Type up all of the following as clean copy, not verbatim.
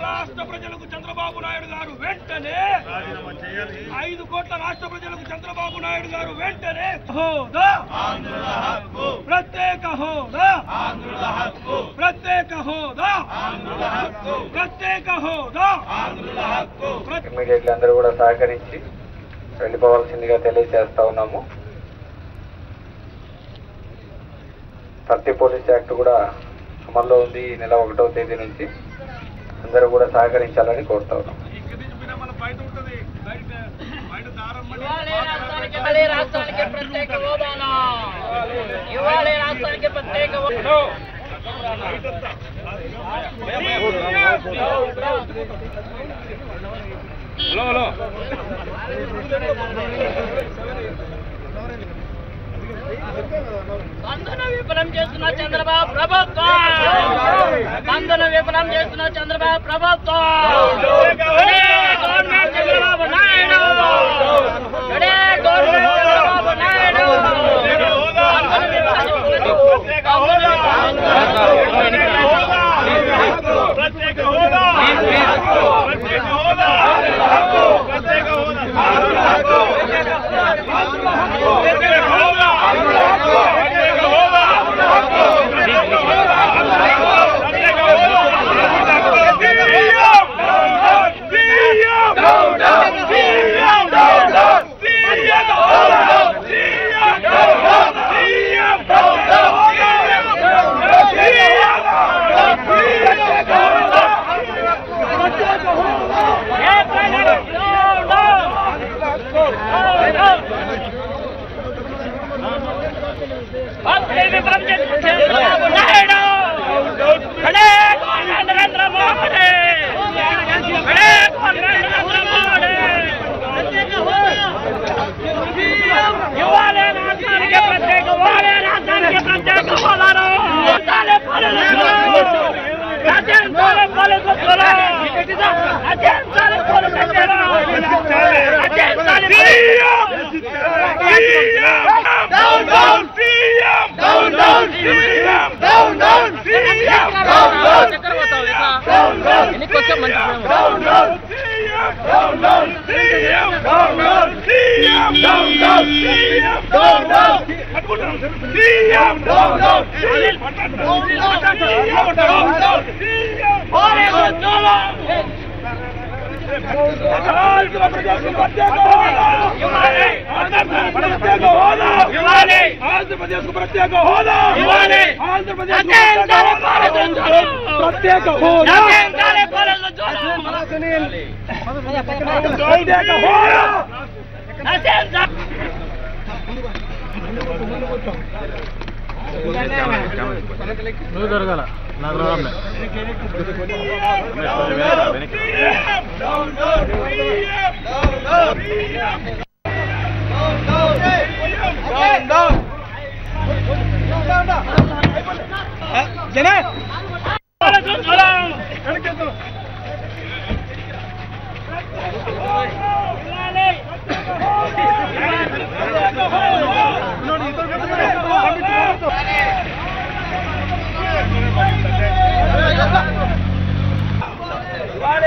రాష్ట్ర ప్రజలకు చంద్రబాబు నాయుడు గారు వెంటనే 5 కోట్ల రాష్ట్ర ప్రజలకు చంద్రబాబు నాయుడు గారు వెంటనే హోదా, ప్రత్యేక హోదా, ప్రత్యేక హోదా, ప్రత్యేక హోదా. ఇమ్మీడియట్లీ అందరూ కూడా సహకరించి వెళ్ళిపోవాల్సిందిగా తెలియజేస్తా ఉన్నాము. 30 పోలీస్ యాక్ట్ కూడా అమల్లో ఉంది. ఈ నెల 1వ తేదీ నుంచి అందరూ కూడా సహకరించాలని కోరుతా ఉన్నాం. బంధన విఫలం చేస్తున్న చంద్రబాబు ప్రభుత్వం, బంధన విఫలం చేస్తున్న చంద్రబాబు ప్రభుత్వం, గవర్నమెంట్ చంద్రబాబు నాయుడు, గవర్నమెంట్ చంద్రబాబు నాయుడు. ప్రత్యేక హోదా, ప్రత్యేక హోదా, ప్రత్యేక హోదా. ఆంధ్రప్రదేశ్ ప్రత్యేక హోదా, ఆంధ్రప్రదేశ్ ప్రత్యేక హోదా, ప్రత్యేక హోదా. నువ్వు దొరకాల నాకు రావమ్మే జనే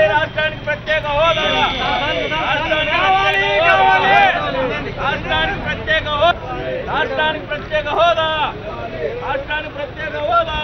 రాష్ట్రానికి ప్రత్యేక హోదా, రాష్ట్రానికి ప్రత్యేక హోదా, రాష్ట్రానికి ప్రత్యేక హోదా, రాష్ట్రానికి ప్రత్యేక హోదా.